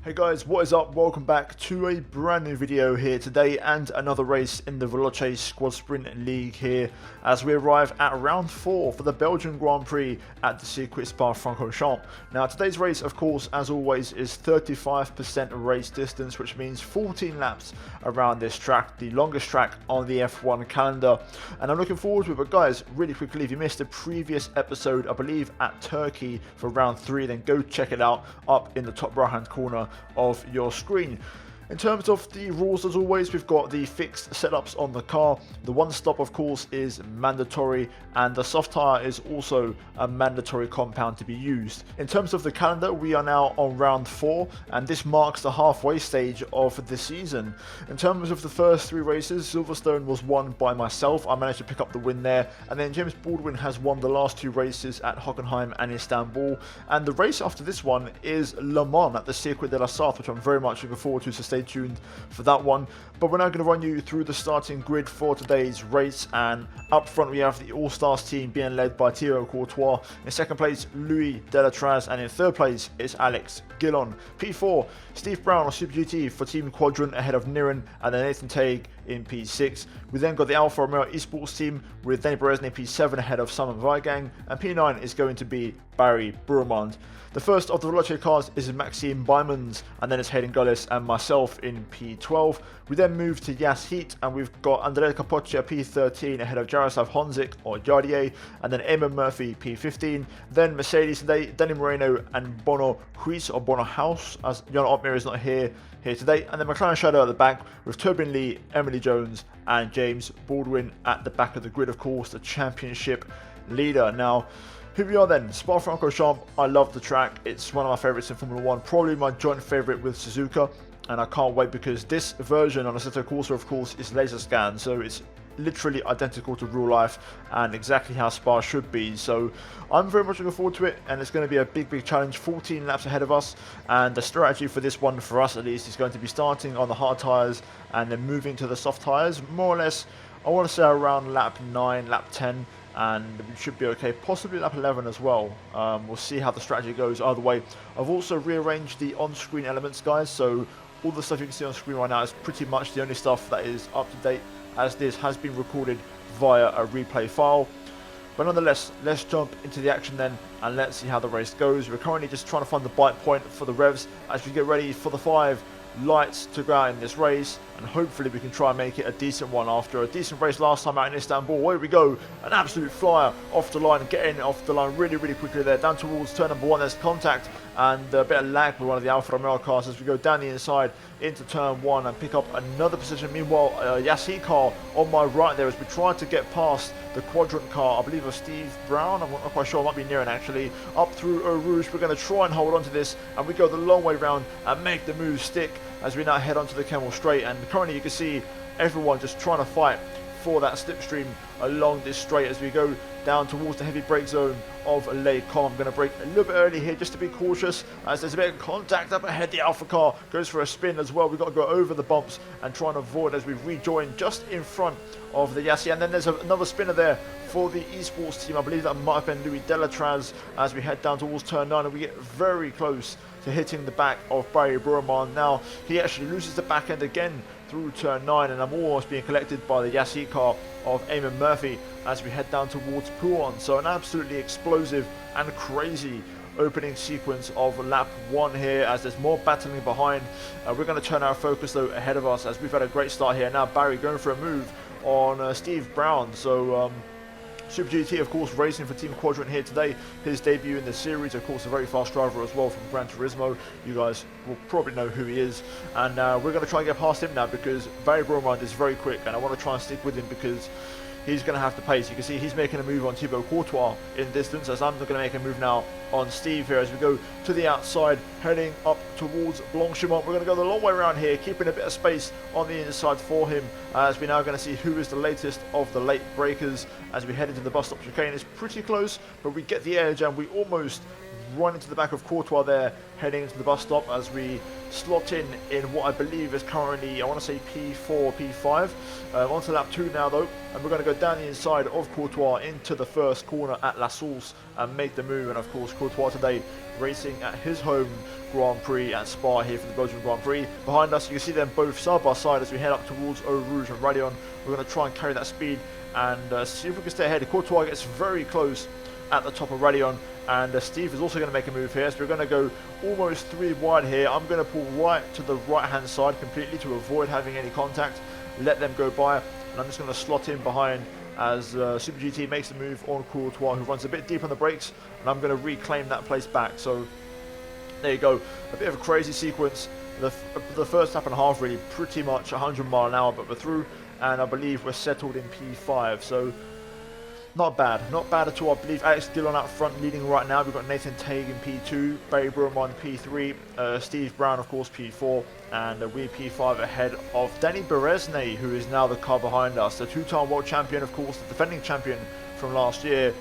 Hey guys, what is up? Welcome back to a brand new video here today and another race in the Veloce Squadsprint League here as we arrive at round 4 for the Belgian Grand Prix at the circuit Spa-Francorchamps. Now today's race, of course, as always, is 35% race distance, which means 14 laps around this track, the longest track on the F1 calendar. And I'm looking forward to it, but guys, really quickly, if you missed the previous episode, I believe at Turkey for round 3, then go check it out up in the top right hand corner of your screen. In terms of the rules, as always, we've got the fixed setups on the car. The one stop, of course, is mandatory, and the soft tire is also a mandatory compound to be used. In terms of the calendar, we are now on round 4, and this marks the halfway stage of the season. In terms of the first 3 races, Silverstone was won by myself. I managed to pick up the win there, and then James Baldwin has won the last 2 races at Hockenheim and Istanbul. And the race after this one is Le Mans at the Circuit de la Sarthe, which I'm very much looking forward to, so stay tuned for that one. But we're now going to run you through the starting grid for today's race, and up front we have the All-Stars team being led by Thibaut Courtois. In second place, Louis Delatraz, and in third place is Alex Gillon. P4, Steve Brown on Super GT for Team Quadrant ahead of Niren, and then Nathan Tague in P6. We then got the Alfa Romeo Esports team with Danny Berezny P7 ahead of Simon Weigang, and P9 is going to be Barry Bourmond. The first of the Veloce cars is Maxime Bymans, and then it's Hayden Gullis and myself in P12. We then move to Yas Heat, and we've got Andrea Capoccia P13 ahead of Jaroslav Honzik or Jardier, and then Eamon Murphy P15. Then Mercedes today, Danny Moreno and Bono Huis or Bono House, as Jan Otmir is not here today. And then McLaren Shadow at the back with Tobin Lee, Emily Jones and James Baldwin at the back of the grid, of course, the championship leader. Now, here we are then, Spa-Francorchamps. I love the track. It's one of my favourites in Formula 1, probably my joint favourite with Suzuka, and I can't wait because this version on Assetto Corsa, of course, is laser scan, so it's literally identical to real life and exactly how Spa should be. So I'm very much looking forward to it, and it's going to be a big challenge. 14 laps ahead of us, and the strategy for this one, for us at least, is going to be starting on the hard tyres and then moving to the soft tyres, more or less, I want to say around lap 9, lap 10, and we should be okay, possibly lap 11 as well. We'll see how the strategy goes either way. I've also rearranged the on-screen elements, guys, so all the stuff you can see on screen right now is pretty much the only stuff that is up to date, as this has been recorded via a replay file. But nonetheless, let's jump into the action then, and let's see how the race goes. We're currently just trying to find the bite point for the revs as we get ready for the 5 lights to go out in this race, and hopefully we can try and make it a decent one after a decent race last time out in Istanbul. Here we go, an absolute flyer off the line, getting off the line really quickly there, down towards turn number 1. There's contact and a bit of lag with one of the Alfa Romeo cars as we go down the inside into turn 1 and pick up another position. Meanwhile, Yassi car on my right there as we try to get past the quadrant car, I believe of Steve Brown, I'm not quite sure, it might be Niren actually, up through Eau Rouge. We're going to try and hold on to this, and we go the long way round and make the move stick as we now head onto the Kemmel Straight. And currently you can see everyone just trying to fight for that slipstream along this straight as we go down towards the heavy brake zone of Les Combes. I'm going to brake a little bit early here just to be cautious as there's a bit of contact up ahead. The Alpha car goes for a spin as well. We've got to go over the bumps and try and avoid as we rejoin just in front of the Yassi. And then there's another spinner there for the Esports team. I believe that might have been Louis Delatraz as we head down towards turn 9, and we get very close to hitting the back of Barry Bourmond. Now he actually loses the back end again through turn 9, and I'm almost being collected by the Yassi car of Eamon Murphy as we head down towards Pouan. So an absolutely explosive and crazy opening sequence of lap 1 here as there's more battling behind. We're going to turn our focus though ahead of us as we've had a great start here. Now Barry going for a move on Steve Brown. So Super GT, of course, racing for Team Quadrant here today. His debut in the series, of course, a very fast driver as well from Gran Turismo. You guys will probably know who he is. And we're going to try and get past him now because Barry Bourmond is very quick, and I want to try and stick with him because he's going to have to pace. You can see he's making a move on Thibaut Courtois in distance, as I'm going to make a move now on Steve here as we go to the outside, heading up towards Blanchimont. We're going to go the long way around here, keeping a bit of space on the inside for him, as we're now going to see who is the latest of the late breakers as we head into the bus stop chicane. It's pretty close, but we get the edge and we almost run into the back of Courtois there, heading into the bus stop as we slot in what I believe is currently, I want to say P4, P5. On to lap 2 now though, and we're going to go down the inside of Courtois into the first corner at La Source and make the move. And of course Courtois today racing at his home Grand Prix at Spa here for the Belgian Grand Prix. Behind us, you can see them both side by side as we head up towards Eau Rouge and Raidillon. We're going to try and carry that speed and see if we can stay ahead. Courtois gets very close at the top of Raidillon, and Steve is also going to make a move here, so we're going to go almost 3 wide here. I'm going to pull right to the right hand side completely to avoid having any contact, let them go by, and I'm just going to slot in behind as Super GT makes the move on Courtois, who runs a bit deep on the brakes, and I'm going to reclaim that place back. So there you go, a bit of a crazy sequence. The first lap and a half really pretty much 100 mile an hour, but we're through, and I believe we're settled in P5, so not bad at all. I believe Alex Dillon out front leading right now. We've got Nathan Tague in P2, Barry Bromond P3, Steve Brown of course P4, and we're P5 ahead of Danny Berezne, who is now the car behind us. The 2-time world champion, of course, the defending champion from last year.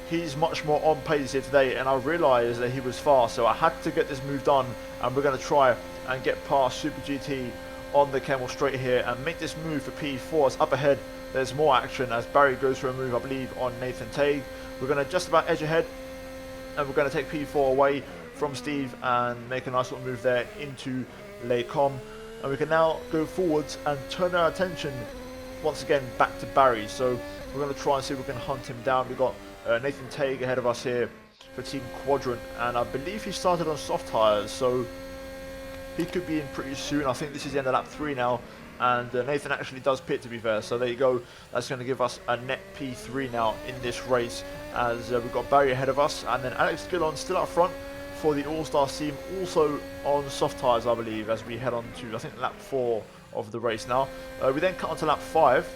He's much more on pace here today, and I realised that he was fast, so I had to get this move done, and we're going to try and get past Super GT on the Camel straight here and make this move for P4. It's up ahead. There's more action as Barry goes for a move, I believe, on Nathan Tague. We're going to just about edge ahead, and we're going to take P4 away from Steve and make a nice little move there into Les Combes. And we can now go forwards and turn our attention once again back to Barry. So we're going to try and see if we can hunt him down. We've got Nathan Tague ahead of us here for Team Quadrant, and I believe he started on soft tyres, so he could be in pretty soon. I think this is the end of lap 3 now. And Nathan actually does pit, to be fair, so there you go. That's going to give us a net P3 now in this race, as we've got Barry ahead of us, and then Alex Dillon still up front for the All-Stars team, also on soft tyres, I believe, as we head on to, I think, lap 4 of the race now. We then cut on to lap 5,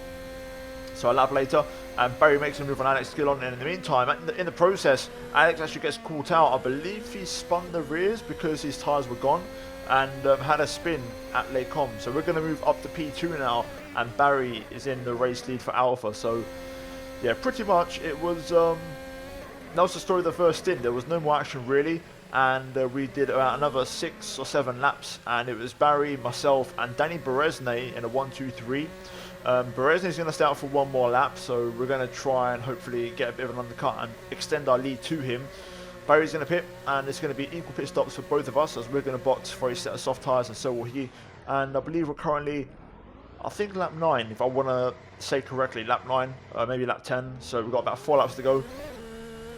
so a lap later, and Barry makes a move on Alex Dillon, and in the meantime, in the process, Alex actually gets caught out. I believe he spun the rears because his tyres were gone, and had a spin at Les Combes. So we're going to move up to P2 now, and Barry is in the race lead for Alpha. So yeah, pretty much it was that was the story of the first stint. There was no more action really, and we did about another 6 or 7 laps, and it was Barry, myself, and Danny Berezne in a 1-2-3. Berezne is going to stay out for 1 more lap, so we're going to try and hopefully get a bit of an undercut and extend our lead to him. Barry's going to pit, and it's going to be equal pit stops for both of us, as we're going to box for a set of soft tyres, and so will he. And I believe we're currently, I think, lap 9, if I want to say correctly, lap 9, maybe lap 10. So we've got about 4 laps to go.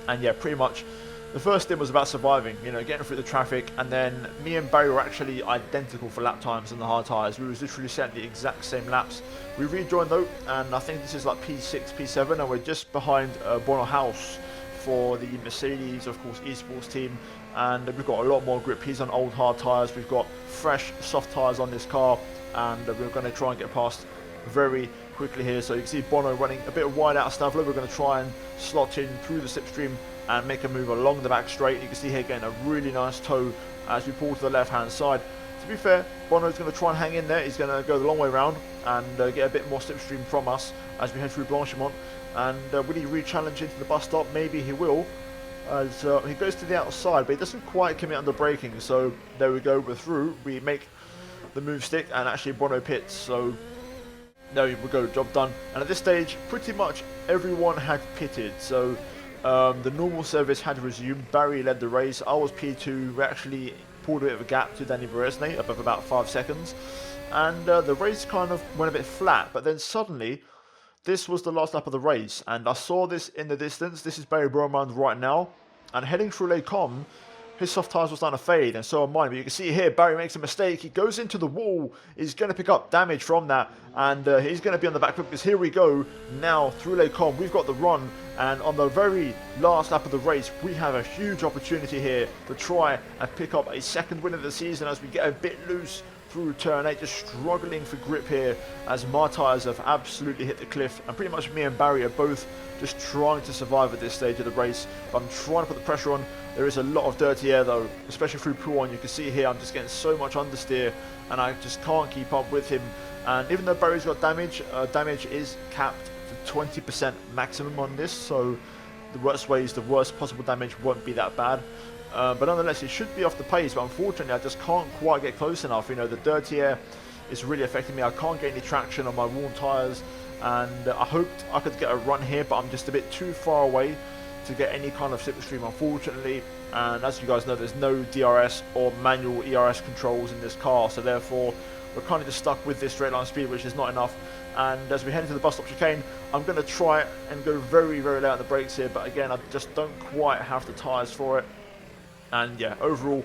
And yeah, pretty much the first stint was about surviving, you know, getting through the traffic, and then me and Barry were actually identical for lap times in the hard tyres. We was literally set the exact same laps. We rejoined though, and I think this is like P6, P7, and we're just behind Bono House for the Mercedes, of course, Esports team, and we've got a lot more grip. He's on old hard tyres. We've got fresh soft tyres on this car, and we're going to try and get past very quickly here. So you can see Bono running a bit wide out of Stavler. We're going to try and slot in through the slipstream and make a move along the back straight. You can see here getting a really nice toe as we pull to the left hand side. To be fair, Bono's going to try and hang in there. He's going to go the long way round and get a bit more slipstream from us as we head through Blanchimont. And will he re-challenge into the bus stop? Maybe he will, as he goes to the outside, but he doesn't quite commit under braking. So there we go, we're through. We make the move stick, and actually Bono pits. So there we go, job done. And at this stage, pretty much everyone had pitted. So the normal service had resumed. Barry led the race. I was P2. We actually pulled a bit of a gap to Danny Berezne, above about 5 seconds. And the race kind of went a bit flat, but then suddenly, this was the last lap of the race, and I saw this in the distance. This is Barry Bromond right now, and heading through Les Combes, his soft tyres were starting to fade, and so are mine. But you can see here, Barry makes a mistake. He goes into the wall. He's going to pick up damage from that, and he's going to be on the back foot, because here we go now through Les Combes. We've got the run, and on the very last lap of the race, we have a huge opportunity here to try and pick up a second win of the season as we get a bit loose through turn 8, just struggling for grip here as my tyres have absolutely hit the cliff, and pretty much me and Barry are both just trying to survive at this stage of the race. But I'm trying to put the pressure on. There is a lot of dirty air though, especially through Pouan. You can see here I'm just getting so much understeer, and I just can't keep up with him. And even though Barry's got damage, damage is capped to 20% maximum on this, so the worst ways, the worst possible damage won't be that bad. But nonetheless, it should be off the pace, but unfortunately I just can't quite get close enough. You know, the dirty air is really affecting me. I can't get any traction on my worn tyres, and I hoped I could get a run here, but I'm just a bit too far away to get any kind of slipstream. Unfortunately, and as you guys know, there's no DRS or manual ERS controls in this car, so therefore we're kind of just stuck with this straight line speed, which is not enough. And as we head into the bus stop chicane, I'm going to try and go very, very low on the brakes here, but again, I just don't quite have the tyres for it. And yeah, overall,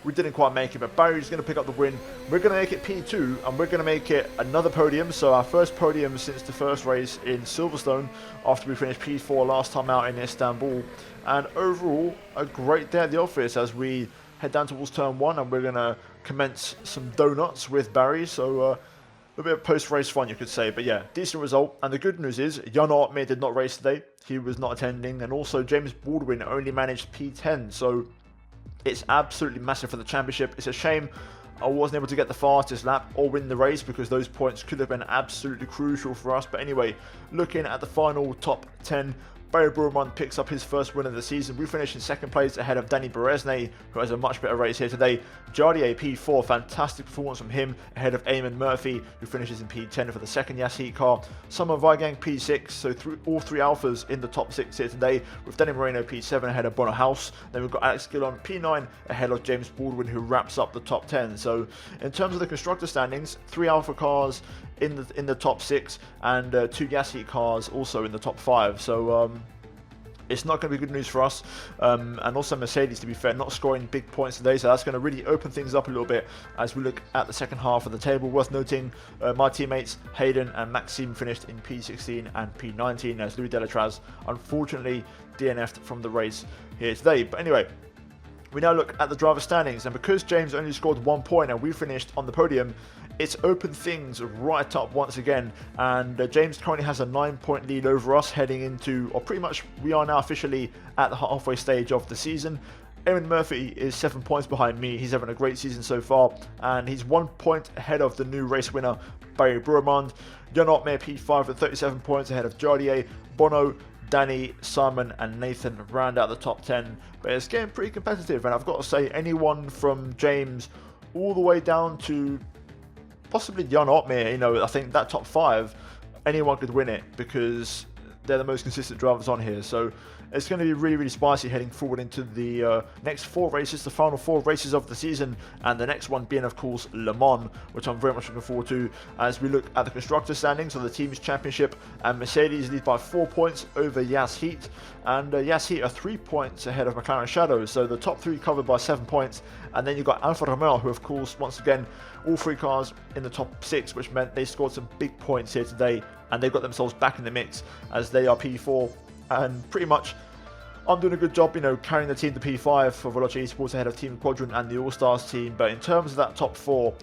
we didn't quite make it, but Barry's going to pick up the win. We're going to make it P2, and we're going to make it another podium. So our first podium since the first race in Silverstone, after we finished P4 last time out in Istanbul. And overall, a great day at the office as we head down towards turn 1, and we're going to commence some donuts with Barry. So a bit of post-race fun, you could say. But yeah, decent result. And the good news is, Jan Artmir did not race today. He was not attending. And also, James Baldwin only managed P10. So it's absolutely massive for the championship. It's a shame I wasn't able to get the fastest lap or win the race, because those points could have been absolutely crucial for us. But anyway, looking at the final top 10, Barry Burman picks up his first win of the season. We finish in second place ahead of Danny Beresne, who has a much better race here today. Jardier P4, fantastic performance from him, ahead of Eamon Murphy, who finishes in P10 for the second Yas Heat car. Summer Vigang P6, so all three Alphas in the top 6 here today, with Danny Moreno P7 ahead of Bono House. Then we've got Alex Gillon P9 ahead of James Baldwin, who wraps up the top 10. So in terms of the constructor standings, 3 Alpha cars in the top 6, and 2 Yas Heat cars also in the top 5. So it's not going to be good news for us, and also Mercedes, to be fair, not scoring big points today, so that's going to really open things up a little bit as we look at the second half of the table. Worth noting, my teammates Hayden and Maxime finished in P16 and P19, as Louis Delatraz unfortunately DNF'd from the race here today. But anyway, we now look at the driver standings, and because James only scored 1 point and we finished on the podium, it's opened things right up once again, and James currently has a 9-point lead over us heading into, or pretty much we are now officially at the halfway stage of the season. Eamon Murphy is 7 points behind me. He's having a great season so far, and he's 1 point ahead of the new race winner, Barry Burmond. Jan Artmir P5 at 37 points ahead of Jardier. Bono, Danny, Simon and Nathan round out the top 10, but it's getting pretty competitive, and I've got to say, anyone from James all the way down to possibly Jan Artmir, you know, I think that top 5, anyone could win it, because they're the most consistent drivers on here. So it's going to be really, really spicy heading forward into the next 4 races, the final 4 races of the season, and the next one being, of course, Le Mans, which I'm very much looking forward to as we look at the constructor standings of the team's championship. And Mercedes lead by 4 points over Yas Heat, and Yas Heat are 3 points ahead of McLaren Shadows, so the top 3 covered by 7 points. And then you've got Alfa Romeo, who of course, once again, all 3 cars in the top 6, which meant they scored some big points here today, and they've got themselves back in the mix as they are P4. And pretty much, I'm doing a good job, you know, carrying the team to P5 for Veloce Esports ahead of Team Quadrant and the All-Stars team. But in terms of that top 4,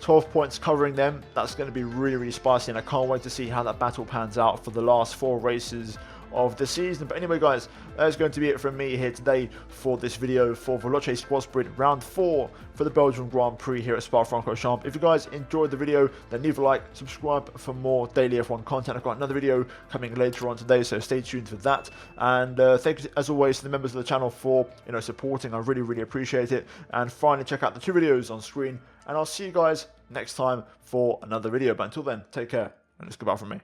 12 points covering them, that's going to be really, really spicy, and I can't wait to see how that battle pans out for the last 4 races of the season. But anyway, guys, that's going to be it from me here today for this video for Veloce Squadsprint round 4 for the Belgian Grand Prix here at Spa-Francorchamps. If you guys enjoyed the video, then leave a like, subscribe for more daily F1 content. I've got another video coming later on today, so stay tuned for that. And thank you as always to the members of the channel for, you know, supporting. I really, really appreciate it. And finally, check out the 2 videos on screen, and I'll see you guys next time for another video. But until then, take care, and it's goodbye from me.